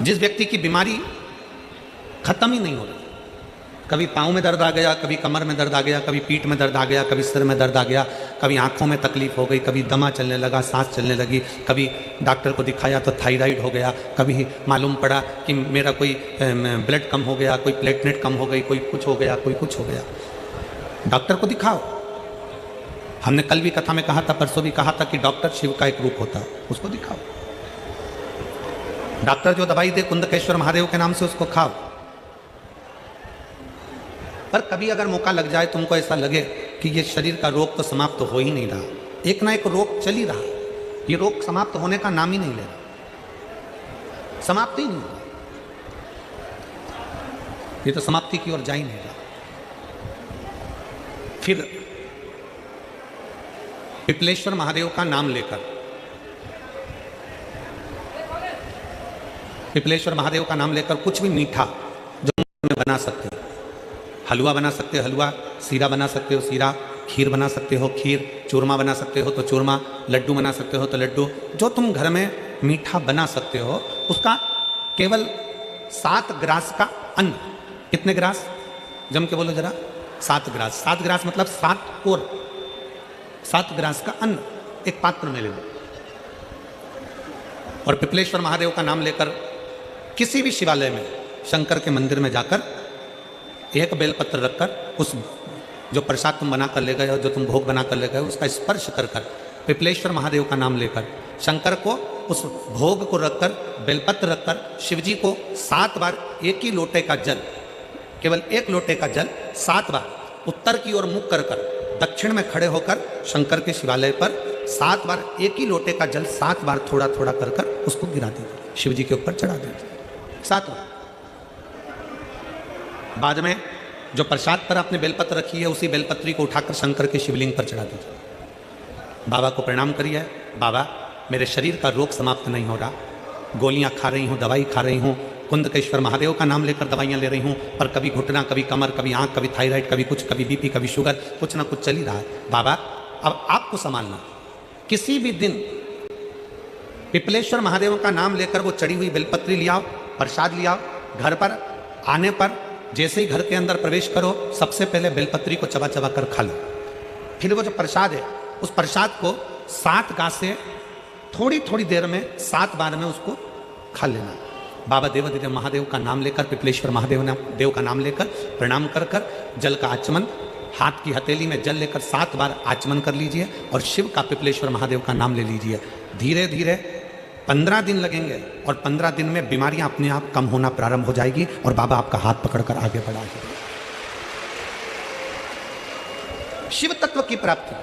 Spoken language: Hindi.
जिस व्यक्ति की बीमारी खत्म ही नहीं हो रही, कभी पाँव में दर्द आ गया, कभी कमर में दर्द आ गया, कभी पीठ में दर्द आ गया, कभी सिर में दर्द आ गया, कभी आंखों में तकलीफ हो गई, कभी दमा चलने लगा, सांस चलने लगी, कभी डॉक्टर को दिखाया तो थायराइड हो गया, कभी मालूम पड़ा कि मेरा कोई ब्लड कम हो गया, कोई प्लेटलेट कम हो गई, कोई कुछ हो गया, कोई कुछ हो गया। डॉक्टर को दिखाओ। हमने कल भी कथा में कहा था, परसों भी कहा था कि डॉक्टर शिव का एक रूप होता है, उसको दिखाओ। डॉक्टर जो दवाई दे कुंदकेश्वर महादेव के नाम से उसको खाओ। पर कभी अगर मौका लग जाए, तुमको ऐसा लगे कि ये शरीर का रोग तो समाप्त हो ही नहीं रहा, एक ना एक रोग चल ही रहा, ये रोग समाप्त होने का नाम ही नहीं ले रहा, समाप्त ही नहीं हो रहा, ये तो समाप्ति की ओर जा ही नहीं रहा। फिर पिपलेश्वर महादेव का नाम लेकर, पिपलेश्वर महादेव का नाम लेकर कुछ भी मीठा जो में बना सकते हो, हलवा बना सकते हो हलवा, सीरा बना सकते हो सीरा, खीर बना सकते हो खीर, चूरमा बना सकते हो तो चूरमा, लड्डू बना सकते हो तो लड्डू, जो तुम घर में मीठा बना सकते हो उसका केवल 7 ग्रास का अन्न। कितने ग्रास? जम के बोलो जरा। 7 ग्रास। 7 ग्रास मतलब 7 कोर, 7 ग्रास का अन्न एक पात्र में ले लो और पिपलेश्वर महादेव का नाम लेकर किसी भी शिवालय में, शंकर के मंदिर में जाकर एक बेलपत्र रखकर उस जो प्रसाद तुम बना कर ले गए हो, जो तुम भोग बना कर ले गए हो, उसका स्पर्श कर कर पिपलेश्वर महादेव का नाम लेकर शंकर को उस भोग को रखकर, बेलपत्र रखकर शिवजी को 7 बार एक ही लोटे का जल, केवल एक लोटे का जल 7 बार उत्तर की ओर मुख कर कर दक्षिण में खड़े होकर शंकर के शिवालय पर 7 बार एक ही लोटे का जल 7 बार थोड़ा थोड़ा कर कर उसको गिरा दीजिए, शिवजी के ऊपर चढ़ा दीजिए 7 बार। बाद में जो प्रसाद पर आपने बेलपत्र रखी है उसी बेलपत्री को उठाकर शंकर के शिवलिंग पर चढ़ा दीजिए। बाबा को प्रणाम करिए, बाबा मेरे शरीर का रोग समाप्त नहीं हो रहा, गोलियां खा रही हूँ, दवाई खा रही हूँ, कुंदकेश्वर महादेव का नाम लेकर दवाइयाँ ले रही हूँ, पर कभी घुटना, कभी कमर, कभी आँख, कभी थायराइड, कभी कुछ, कभी बीपी, कभी शुगर, कुछ ना कुछ चल ही रहा है। बाबा अब आपको संभालना। किसी भी दिन पिपलेश्वर महादेव का नाम लेकर वो चढ़ी हुई बेलपत्री लियाओ, प्रसाद लियाओ, घर पर आने पर जैसे ही घर के अंदर प्रवेश करो सबसे पहले बेलपत्री को चबा चबा कर खा लो। फिर वो जो प्रसाद है उस प्रसाद को 7 गांठ से थोड़ी थोड़ी देर में 7 बार में उसको खा लेना। बाबा देवाधिदेव महादेव का नाम लेकर, पिपलेश्वर महादेव देव का नाम लेकर प्रणाम कर कर जल का आचमन, हाथ की हथेली में जल लेकर 7 बार आचमन कर लीजिए और शिव का, पिपलेश्वर महादेव का नाम ले लीजिए। धीरे धीरे 15 दिन लगेंगे और 15 दिन में बीमारियां अपने आप कम होना प्रारंभ हो जाएगी और बाबा आपका हाथ पकड़कर आगे बढ़ाएंगे। शिव तत्व की प्राप्ति।